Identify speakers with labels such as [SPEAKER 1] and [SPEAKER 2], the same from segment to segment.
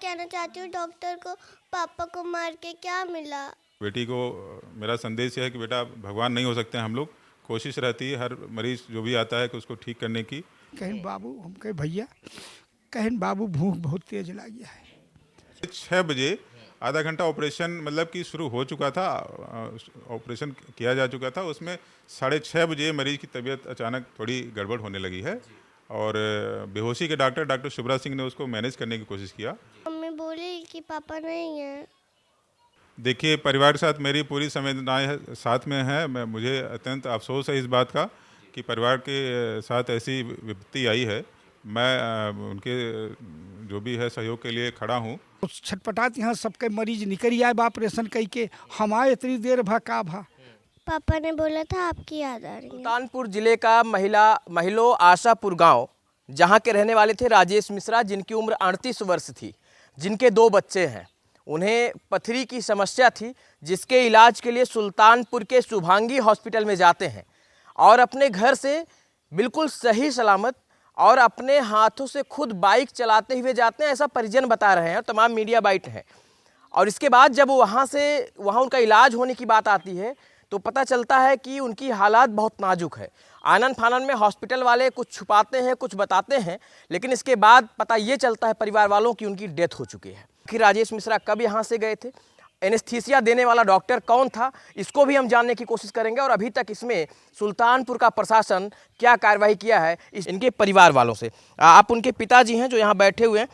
[SPEAKER 1] कहना चाहती हूँ डॉक्टर को, पापा को मार के क्या मिला।
[SPEAKER 2] बेटी को मेरा संदेश यह है कि बेटा भगवान नहीं हो सकते हैं हम लोग, कोशिश रहती है हर मरीज जो भी आता है कि उसको ठीक करने की।
[SPEAKER 3] कहीं बाबू, हम कहे भैया, कहीं बाबू भूख बहुत तेज लगी है।
[SPEAKER 2] 6 बजे आधा घंटा ऑपरेशन मतलब कि शुरू हो चुका था, ऑपरेशन किया जा चुका था। उसमें 6:30 बजे मरीज की तबीयत अचानक थोड़ी गड़बड़ होने लगी है और बेहोशी के डॉक्टर शिवराज सिंह ने उसको मैनेज करने की कोशिश किया।
[SPEAKER 1] मम्मी बोली कि पापा नहीं है।
[SPEAKER 2] देखिए, परिवार के साथ मेरी पूरी संवेदनाएं साथ में है। मुझे अत्यंत अफसोस है इस बात का कि परिवार के साथ ऐसी विपत्ति आई है। मैं उनके जो भी है सहयोग के लिए खड़ा हूँ।
[SPEAKER 3] छटपटात यहाँ सबके मरीज निकल आए, ऑपरेशन कई के हम आए इतनी देर भा का भा।
[SPEAKER 1] पापा ने बोला था आपकी याद आ रही है।
[SPEAKER 4] सुल्तानपुर जिले का महिलो आशापुर गांव, जहां के रहने वाले थे राजेश मिश्रा, जिनकी उम्र 38 वर्ष थी, जिनके 2 बच्चे हैं। उन्हें पथरी की समस्या थी, जिसके इलाज के लिए सुल्तानपुर के शुभांगी हॉस्पिटल में जाते हैं और अपने घर से बिल्कुल सही सलामत और अपने हाथों से खुद बाइक चलाते हुए जाते हैं, ऐसा परिजन बता रहे हैं और तमाम मीडिया बाइट हैं। और इसके बाद जब वहाँ उनका इलाज होने की बात आती है तो पता चलता है कि उनकी हालात बहुत नाजुक है। आनन फानन में हॉस्पिटल वाले कुछ छुपाते हैं, कुछ बताते हैं, लेकिन इसके बाद पता ये चलता है परिवार वालों की उनकी डेथ हो चुकी है। कि राजेश मिश्रा कब यहाँ से गए थे, एनेस्थीसिया देने वाला डॉक्टर कौन था, इसको भी हम जानने की कोशिश करेंगे। और अभी तक इसमें सुल्तानपुर का प्रशासन क्या कार्रवाई किया है, इनके परिवार वालों से। आप उनके पिताजी हैं जो यहाँ बैठे हुए हैं।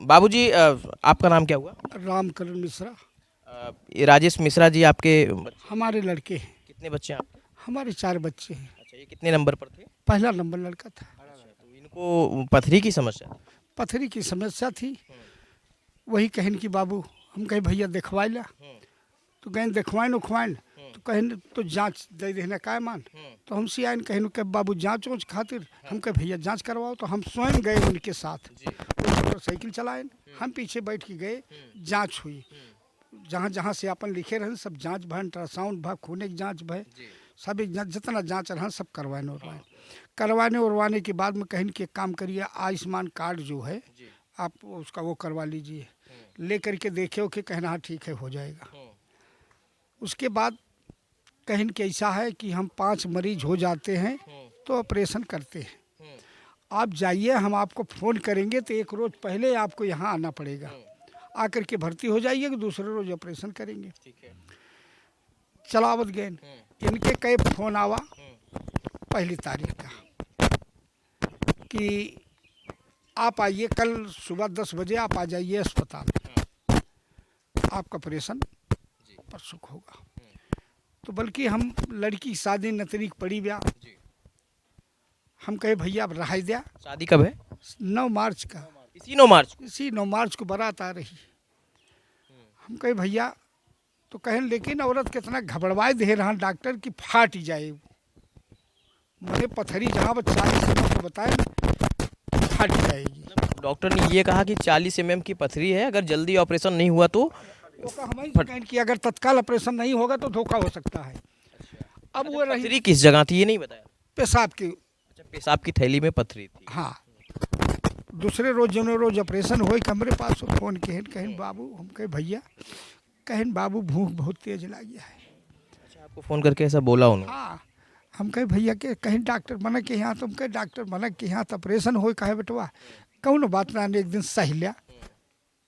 [SPEAKER 4] बाबूजी, आपका नाम क्या हुआ?
[SPEAKER 3] रामकरण मिश्रा।
[SPEAKER 4] ये राजेश मिश्रा जी आपके
[SPEAKER 3] हमारे लड़के हैं।
[SPEAKER 4] कितने बच्चे हैं आपके?
[SPEAKER 3] हमारे 4 बच्चे हैं।
[SPEAKER 4] अच्छा, ये कितने नंबर पर थे?
[SPEAKER 3] पहला नंबर लड़का था।
[SPEAKER 4] तो इनको पथरी की समस्या?
[SPEAKER 3] पथरी की समस्या थी। वही कहन कि बाबू, हम कहे भैया दिखवाई ला, तो गए दिखवाइन उखवाइन, तो कहन तो जांच दे देना काय मान। तो हमसे आए कहन के बाबू जांच ऊँच खातिर, हम कहे भैया जांच करवाओ। तो हम स्वयं गए उनके साथ, मोटरसाइकिल चलाए, हम पीछे बैठ के गए। जांच हुई, जहाँ जहाँ से अपन लिखे रहे सब जांच भय, अल्ट्रासाउंड भय, खूने की जांच भय, सभी जितना जांच रहा सब करवाने उरवाने के बाद में कहीं के काम करिए, आयुष्मान कार्ड जो है आप उसका वो करवा लीजिए, ले करके देखे हो कि कहना हाँ ठीक है हो जाएगा। उसके बाद कहीं के ऐसा है कि हम 5 मरीज हो जाते हैं तो ऑपरेशन करते हैं। आप जाइए, हम आपको फ़ोन करेंगे, तो 1 रोज़ पहले आपको यहाँ आना पड़ेगा। आकर के भर्ती हो जाइए, दूसरे रोज ऑपरेशन करेंगे। चलावत गए, इनके कई फोन आवा 1 तारीख का कि आप आइए, कल सुबह 10 बजे आप आ जाइए अस्पताल, आपका ऑपरेशन परसों होगा। तो बल्कि हम लड़की की शादी नतरीक पड़ी ब्याह, हम कहे भैया अब रहा दिया।
[SPEAKER 4] शादी कब है?
[SPEAKER 3] 9 मार्च का।
[SPEAKER 4] इसी 9 मार्च?
[SPEAKER 3] इसी 9 मार्च को बारात आ रही। हम कहे भैया, तो कहें लेकिन औरत कितना घबरवाए दे रहा डॉक्टर की फाट ही जाए। मुझे पथरी जहाँ पर 40 mm को बताए फाट जाएगी।
[SPEAKER 4] डॉक्टर ने ये कहा कि 40 mm की पथरी है, अगर जल्दी ऑपरेशन नहीं हुआ तो
[SPEAKER 3] हमारी कहें कि अगर तत्काल ऑपरेशन नहीं होगा तो धोखा हो सकता है। अब वो रही
[SPEAKER 4] पथरी किस जगह थी ये नहीं बताया?
[SPEAKER 3] पेशाब की।
[SPEAKER 4] अच्छा, पेशाब की थैली में पथरी थी।
[SPEAKER 3] हाँ, दूसरे रोज जो रोज ऑपरेशन हो, कमरे पास फोन कहें बाबू, हम कहे भैया, कहें बाबू भूख बहुत तेज लगी है।
[SPEAKER 4] अच्छा, आपको फ़ोन करके ऐसा बोला उन्होंने?
[SPEAKER 3] हाँ, हम कहे भैया के कहीं डॉक्टर मना के यहाँ, तुम कहे डॉक्टर मना के यहाँ तो ऑपरेशन हो, कहे बेटवा कहूँ ना बात ना, एक दिन सह लिया,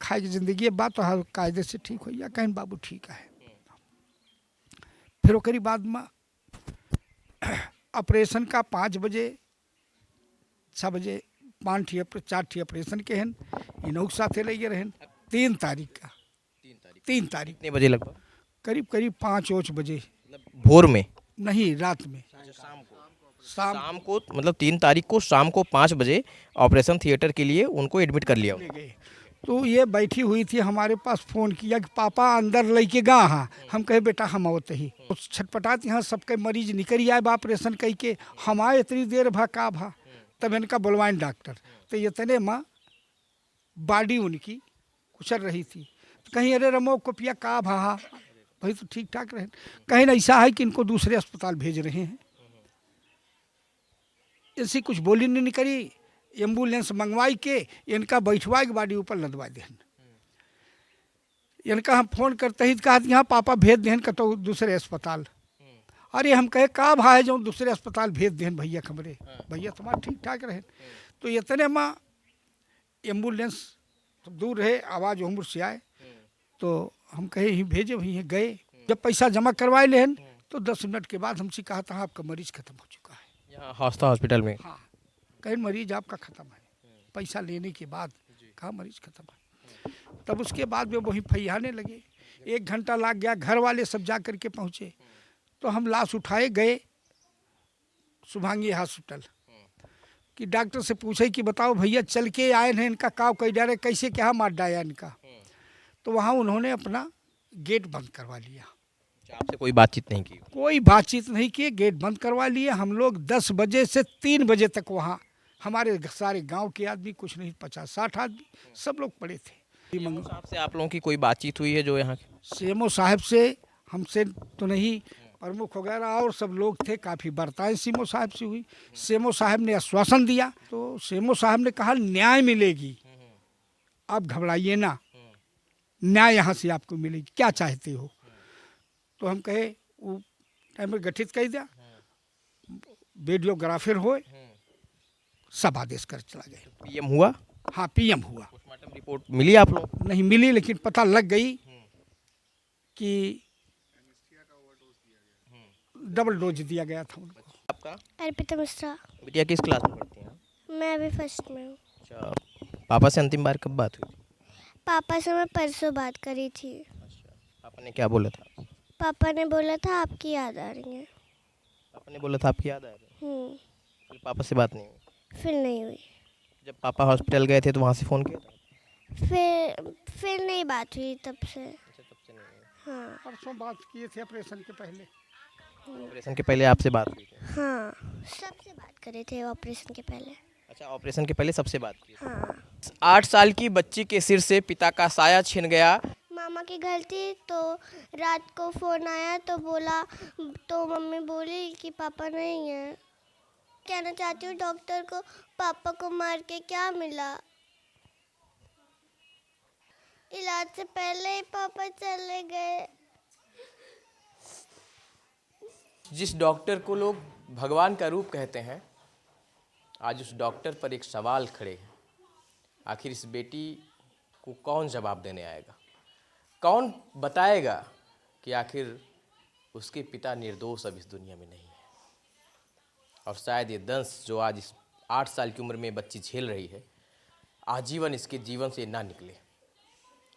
[SPEAKER 3] खाए की जिंदगी है, बात तो हर कायदे से ठीक हो। कहें बाबू ठीक है। फिर ओकरी बाद में ऑपरेशन का 5 बजे 6 बजे 4 ठी ऑपरेशन के हैं, इनों के साथ लगे रहें। 3 तारीख का, 3 तारीख
[SPEAKER 4] कितने बजे लगभग?
[SPEAKER 3] करीब 5 बजे।
[SPEAKER 4] भोर में?
[SPEAKER 3] नहीं, रात में।
[SPEAKER 4] शाम को मतलब 3 तारीख को शाम को 5 बजे ऑपरेशन थिएटर के लिए उनको एडमिट कर लिया।
[SPEAKER 3] तो ये बैठी हुई थी, हमारे पास फ़ोन किया कि पापा अंदर लेके गा। हाँ, हम कहे बेटा हम आवते ही। छटपटात यहाँ सबके मरीज निकल आए, ऑपरेशन कई के हम आए इतनी देर भा का भा। तब इनका बुलवाएं डॉक्टर, तो इतने माँ बॉडी उनकी कुचल रही थी। तो कहीं अरे रमो को पिया का भा, भाई तो ठीक ठाक रहे। कहीं ऐसा है कि इनको दूसरे अस्पताल भेज रहे हैं। ऐसी कुछ बोली नहीं निकली, एम्बुलेंस मंगवाई के इनका बैठवा के गाड़ी ऊपर लदवा देहन। इनका हम फोन करते ही कहा यहाँ पापा भेज देहन कतो दूसरे अस्पताल। अरे हम कहे का भाई जो दूसरे अस्पताल भेज देहन भैया खबरे, भैया तुम्हारा ठीक ठाक रहे। तो इतने में एम्बुलेंस तो दूर रहे, आवाज़ उम्र से आए तो हम कहे ही भेजे, वहीं गए। जब पैसा जमा करवाए लेहन तो 10 मिनट के बाद हमसे कहा था आपका मरीज खत्म हो चुका है
[SPEAKER 4] यहाँ हौसला हॉस्पिटल में।
[SPEAKER 3] हाँ, कहीं मरीज आपका ख़त्म है। पैसा लेने के बाद कहा मरीज ख़त्म है। तब उसके बाद वे वहीं फैयाने लगे। 1 घंटा लग गया, घर वाले सब जा कर के पहुँचे तो हम लाश उठाए गए शुभांगी हॉस्पिटल कि डॉक्टर से पूछे कि बताओ भैया चल के आए हैं, इनका काव कई डारे कैसे क्या मार डाया इनका। तो वहाँ उन्होंने अपना गेट बंद करवा लिया।
[SPEAKER 4] आपसे कोई बातचीत नहीं की?
[SPEAKER 3] कोई बातचीत नहीं की, गेट बंद करवा लिए। हम लोग 10 बजे से 3 बजे तक वहाँ, हमारे सारे गांव के आदमी, कुछ नहीं 50-60 आदमी सब लोग पड़े थे।
[SPEAKER 4] साहब से आप लोगों की कोई बातचीत हुई है जो यहाँ के?
[SPEAKER 3] सीएमओ साहब से हमसे तो नहीं, प्रमुख वगैरह और सब लोग थे, काफ़ी वार्ताएं सीएमओ साहब से हुई। सीएमओ साहब ने आश्वासन दिया तो सीएमओ साहब ने कहा न्याय मिलेगी, आप घबराइए ना, न्याय यहाँ से आपको मिलेगी, क्या चाहते हो। तो हम कहे वो टाइम में गठित कर दिया, वीडियोग्राफर हो, सब आदेश कर चला गए।
[SPEAKER 4] पीएम हुआ?
[SPEAKER 3] हाँ पीएम हुआ।
[SPEAKER 4] पोस्टमार्टम रिपोर्ट मिली आप लोग?
[SPEAKER 3] नहीं मिली, लेकिन पता लग गई कि डबल डोज दिया गया था उनको।
[SPEAKER 4] आपका?
[SPEAKER 1] अर्पिता मिश्रा।
[SPEAKER 4] बिटिया किस क्लास में पढ़ती हैं?
[SPEAKER 1] मैं अभी फर्स्ट में हूँ।
[SPEAKER 4] अच्छा, पापा से अंतिम बार कब बात हुई थी?
[SPEAKER 1] पापा से मैं परसों बात करी थी।
[SPEAKER 4] अच्छा, पापा ने क्या बोला था?
[SPEAKER 1] पापा ने बोला था आपकी याद आ रही है।
[SPEAKER 4] पापा ने बोला था आपकी याद आ रही है? फिर पापा से बात नहीं हुई?
[SPEAKER 1] फिर नहीं हुई।
[SPEAKER 4] जब पापा हॉस्पिटल गए थे तो वहाँ से फ़ोन किया था?
[SPEAKER 1] फिर नहीं बात हुई तब से।
[SPEAKER 4] अच्छा, तब से नहीं हुई।
[SPEAKER 1] हाँ
[SPEAKER 3] परसों बात किए थे ऑपरेशन के पहले।
[SPEAKER 4] ऑपरेशन के पहले आपसे बात हुई थी?
[SPEAKER 1] हाँ, सबसे बात करे थे ऑपरेशन के पहले।
[SPEAKER 4] अच्छा, ऑपरेशन के पहले सबसे बात की?
[SPEAKER 1] हाँ।
[SPEAKER 4] 8 साल की बच्ची के सिर से पिता का साया छिन गया।
[SPEAKER 1] मामा की घर थी तो रात को फ़ोन आया तो बोला, तो मम्मी बोली कि पापा नहीं है। कहना चाहती हूँ डॉक्टर को, पापा को मार के क्या मिला। इलाज से पहले ही पापा चले गए।
[SPEAKER 4] जिस डॉक्टर को लोग भगवान का रूप कहते हैं, आज उस डॉक्टर पर एक सवाल खड़े हैं। आखिर इस बेटी को कौन जवाब देने आएगा? कौन बताएगा कि आखिर उसके पिता निर्दोष अब इस दुनिया में नहीं है? और शायद ये दंश जो आज इस 8 साल की उम्र में बच्ची झेल रही है, आजीवन इसके जीवन से ना निकले।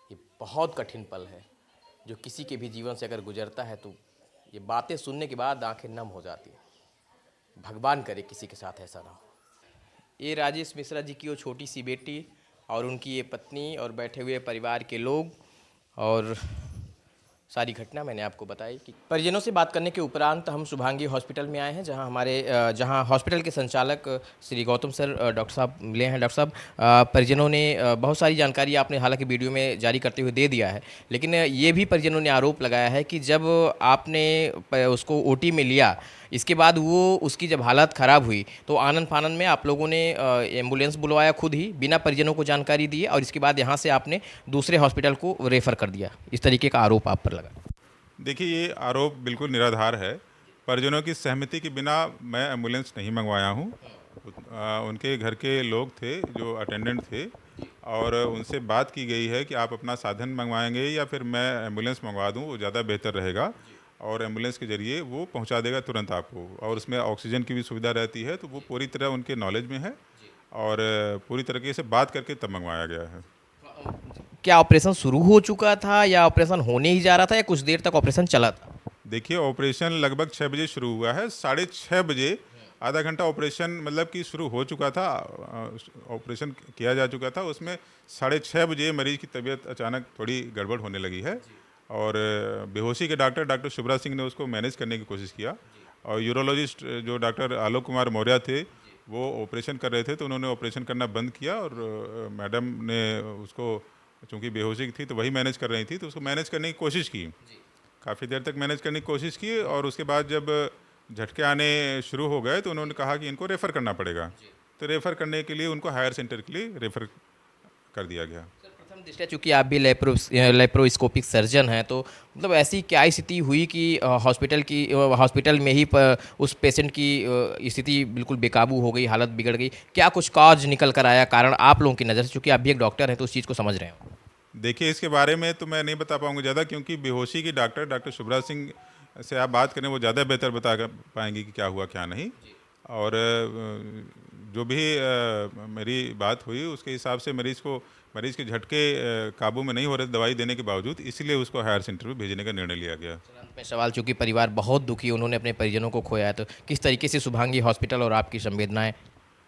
[SPEAKER 4] ये बहुत कठिन पल है जो किसी के भी जीवन से अगर गुजरता है तो ये बातें सुनने के बाद आंखें नम हो जाती हैं। भगवान करे किसी के साथ ऐसा ना हो। ये राजेश मिश्रा जी की वो छोटी सी बेटी और उनकी ये पत्नी और बैठे हुए परिवार के लोग, और सारी घटना मैंने आपको बताई कि परिजनों से बात करने के उपरांत हम शुभांगी हॉस्पिटल में आए हैं, जहां हॉस्पिटल के संचालक श्री गौतम सर डॉक्टर साहब मिले हैं। डॉक्टर साहब, परिजनों ने बहुत सारी जानकारी आपने हालांकि वीडियो में जारी करते हुए दे दिया है, लेकिन ये भी परिजनों ने आरोप लगाया है कि जब आपने उसको ओटी में लिया, इसके बाद उसकी जब हालत ख़राब हुई तो आनन फानन में आप लोगों ने एम्बुलेंस बुलवाया खुद ही, बिना परिजनों को जानकारी दिए, और इसके बाद यहाँ से आपने दूसरे हॉस्पिटल को रेफ़र कर दिया। इस तरीके का आरोप आप पर लगा।
[SPEAKER 2] देखिए, ये आरोप बिल्कुल निराधार है। परिजनों की सहमति के बिना मैं एम्बुलेंस नहीं मंगवाया हूँ। उनके घर के लोग थे जो अटेंडेंट थे, और उनसे बात की गई है कि आप अपना साधन मंगवाएंगे या फिर मैं एम्बुलेंस मंगवा दूँ, वो ज़्यादा बेहतर रहेगा, और एम्बुलेंस के ज़रिए वो पहुंचा देगा तुरंत आपको, और उसमें ऑक्सीजन की भी सुविधा रहती है। तो वो पूरी तरह उनके नॉलेज में है, और पूरी तरीके से बात करके तब मंगवाया गया है।
[SPEAKER 4] क्या ऑपरेशन शुरू हो चुका था या ऑपरेशन होने ही जा रहा था या कुछ देर तक ऑपरेशन चला था?
[SPEAKER 2] देखिए, ऑपरेशन लगभग 6 बजे शुरू हुआ है। 6:30 बजे आधा घंटा ऑपरेशन मतलब कि शुरू हो चुका था, ऑपरेशन किया जा चुका था। उसमें 6:30 बजे मरीज की तबीयत अचानक थोड़ी गड़बड़ होने लगी है, और बेहोशी के डॉक्टर शुभ्रा सिंह ने उसको मैनेज करने की कोशिश किया, और यूरोलॉजिस्ट जो डॉक्टर आलोक कुमार मौर्य थे वो ऑपरेशन कर रहे थे, तो उन्होंने ऑपरेशन करना बंद किया, और मैडम ने उसको, चूँकि बेहोशी थी तो वही मैनेज कर रही थी, तो उसको मैनेज करने की कोशिश की, काफ़ी देर तक मैनेज करने की कोशिश की। और उसके बाद जब झटके आने शुरू हो गए तो उन्होंने कहा कि इनको रेफ़र करना पड़ेगा। तो रेफ़र करने के लिए उनको हायर सेंटर के लिए रेफ़र कर दिया गया।
[SPEAKER 4] प्रथम दृष्टया चूँकि आप भी लेप्रोस्कोपिक सर्जन हैं, तो मतलब ऐसी क्या स्थिति हुई कि हॉस्पिटल में ही उस पेशेंट की स्थिति बिल्कुल बेकाबू हो गई, हालत बिगड़ गई? क्या कुछ कॉज निकल कर आया, कारण आप लोगों की नज़र से, चूँकि आप भी एक डॉक्टर हैं तो उस चीज़ को समझ रहे हो?
[SPEAKER 2] देखिए, इसके बारे में तो मैं नहीं बता पाऊँगा ज़्यादा, क्योंकि बेहोशी की डॉक्टर शुभराज सिंह से आप बात करें, वो ज़्यादा बेहतर बता पाएंगी कि क्या हुआ क्या नहीं। और जो भी मेरी बात हुई उसके हिसाब से मरीज़ के झटके काबू में नहीं हो रहे दवाई देने के बावजूद, इसीलिए उसको हायर सेंटर में भेजने का निर्णय लिया गया।
[SPEAKER 4] अंत में सवाल, चूँकि परिवार बहुत दुखी, उन्होंने अपने परिजनों को खोया है, तो किस तरीके से शुभांगी हॉस्पिटल और आपकी संवेदनाएँ?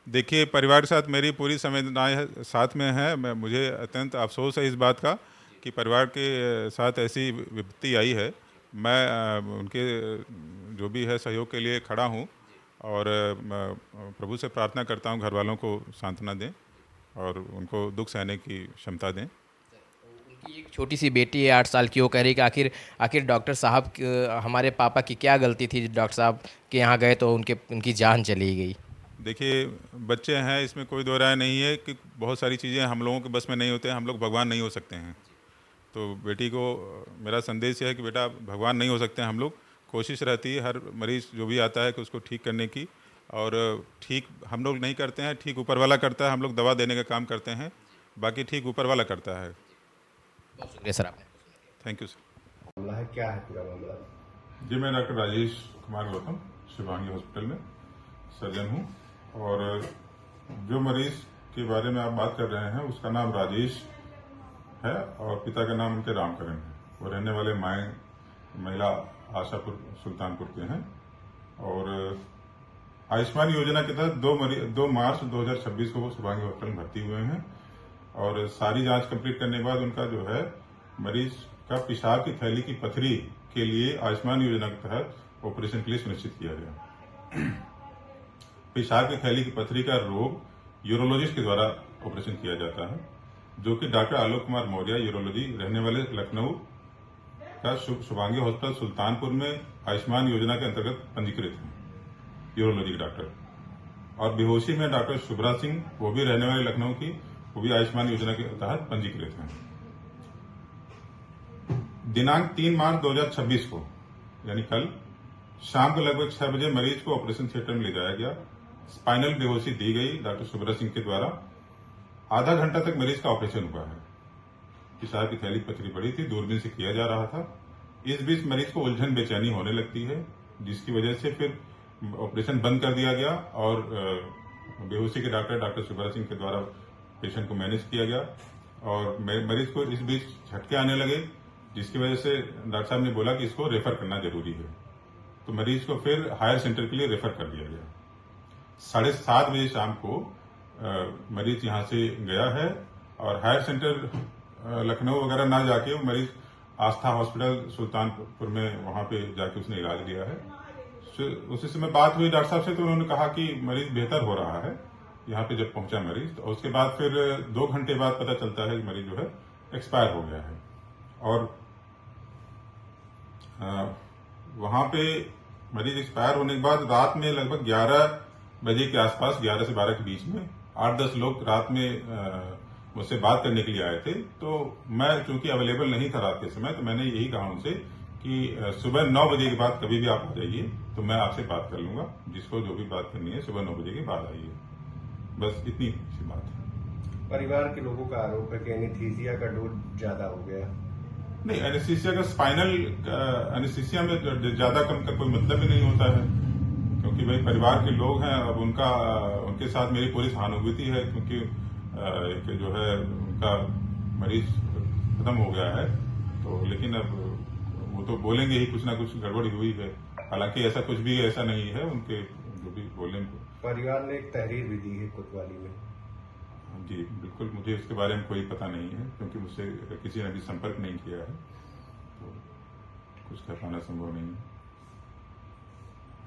[SPEAKER 2] देखिए, परिवार के साथ मेरी पूरी संवेदनाएं साथ में हैं। मुझे अत्यंत अफसोस है इस बात का कि परिवार के साथ ऐसी विपत्ति आई है। मैं उनके जो भी है सहयोग के लिए खड़ा हूं, और प्रभु से प्रार्थना करता हूं घर वालों को सांत्वना दें और उनको दुख सहने की क्षमता दें।
[SPEAKER 4] उनकी एक छोटी सी बेटी है 8 साल की, वो कह रही है कि आखिर डॉक्टर साहब हमारे पापा की क्या गलती थी, डॉक्टर साहब के यहाँ गए तो उनकी जान चली गई।
[SPEAKER 2] देखिए, बच्चे हैं, इसमें कोई दो राय नहीं है कि बहुत सारी चीज़ें हम लोगों के बस में नहीं होते हैं, हम लोग भगवान नहीं हो सकते हैं। तो बेटी को मेरा संदेश यह है कि बेटा, भगवान नहीं हो सकते हैं हम लोग। कोशिश रहती है हर मरीज़ जो भी आता है कि उसको ठीक करने की, और ठीक हम लोग नहीं करते हैं, ठीक ऊपर वाला करता है। हम लोग दवा देने का काम करते हैं, बाकी ठीक ऊपर वाला करता है।
[SPEAKER 4] बहुत शुक्रिया सर आपने।
[SPEAKER 2] Thank you sir.
[SPEAKER 5] मामला है, क्या है पूरा मामला?
[SPEAKER 2] जी, मैं डॉक्टर राजेश कुमार गौतम, शिवांगी हॉस्पिटल में सर्जन हूँ, और जो मरीज़ के बारे में आप बात कर रहे हैं उसका नाम राजेश है और पिता का नाम उनके रामकरण है। वो रहने वाले महिला आशापुर सुल्तानपुर के हैं, और आयुष्मान योजना के तहत 2 मार्च 2026 को वो शिवांगी हॉस्पिटल में भर्ती हुए हैं, और सारी जांच कंप्लीट करने के बाद उनका जो है मरीज का पेशाब की थैली की पथरी के लिए आयुष्मान योजना के तहत ऑपरेशन के लिए सुनिश्चित किया गया। पेशाब की थैली की पथरी का रोग यूरोलॉजिस्ट के द्वारा ऑपरेशन किया जाता है, जो कि डॉक्टर आलोक कुमार मौर्य, यूरोलॉजी, रहने वाले लखनऊ का शिवांगी हॉस्पिटल सुल्तानपुर में आयुष्मान योजना के अंतर्गत पंजीकृत हैं, यूरोलॉजी के डॉक्टर। और बेहोशी में डॉक्टर शुभराज सिंह, वो भी रहने वाले लखनऊ की, वो भी आयुष्मान योजना के तहत पंजीकृत हैं। दिनांक 3 मार्च 2026 को, यानी कल शाम को लगभग 6 बजे मरीज को ऑपरेशन थिएटर में ले जाया गया। स्पाइनल बेहोशी दी गई डॉक्टर शुभराज सिंह के द्वारा। आधा घंटा तक मरीज का ऑपरेशन हुआ है। पेशाब की थैली पथरी पड़ी थी, दूरबीन से किया जा रहा था। इस बीच मरीज को उलझन बेचैनी होने लगती है, जिसकी वजह से फिर ऑपरेशन बंद कर दिया गया, और बेहोशी के डॉक्टर शुभराज सिंह के द्वारा पेशेंट को मैनेज किया गया। और मरीज को इस बीच झटके आने लगे, जिसकी वजह से डॉक्टर साहब ने बोला कि इसको रेफर करना जरूरी है। तो मरीज को फिर हायर सेंटर के लिए रेफर कर दिया गया। 7:30 बजे शाम को मरीज यहां से गया है, और हायर सेंटर लखनऊ वगैरह ना जाके वो मरीज आस्था हॉस्पिटल सुल्तानपुर में वहां पे जाके उसने इलाज लिया है। उसी समय बात हुई डॉक्टर साहब से, तो उन्होंने कहा कि मरीज बेहतर हो रहा है। यहाँ पे जब पहुंचा मरीज, तो उसके बाद फिर 2 घंटे बाद पता चलता है कि मरीज जो है एक्सपायर हो गया है। और वहां पे मरीज एक्सपायर होने के बाद रात में लगभग 11 बजे के आसपास, 11 से 12 के बीच में 8-10 लोग रात में मुझसे बात करने के लिए आए थे। तो मैं चूंकि अवेलेबल नहीं था रात के समय, तो मैंने यही कहा उनसे कि सुबह 9 बजे के बाद कभी भी आप आ जाइए, तो मैं आपसे बात कर लूंगा। जिसको जो भी बात करनी है सुबह 9 बजे के बाद आइए। बस इतनी सी बात है।
[SPEAKER 5] परिवार के लोगों का आरोप है कि एनेस्थीसिया का डोज ज्यादा हो गया।
[SPEAKER 2] नहीं, एनेस्थीसिया का स्पाइनल एनेस्थीसिया में ज्यादा कम का कोई मतलब ही नहीं होता है, क्योंकि भाई परिवार के लोग हैं। अब उनके साथ मेरी पूरी सहानुभूति है, क्योंकि एक जो है उनका मरीज खत्म हो गया है। तो लेकिन अब वो तो बोलेंगे ही कुछ ना कुछ गड़बड़ी हुई है, हालांकि ऐसा कुछ भी ऐसा नहीं है। उनके जो भी बोलेंगे।
[SPEAKER 5] परिवार ने एक तहरीर भी दी है कोतवाली में।
[SPEAKER 2] जी बिल्कुल, मुझे इसके बारे में कोई पता नहीं है, क्योंकि मुझसे किसी ने भी संपर्क नहीं किया है, तो कुछ कह पाना संभव नहीं है।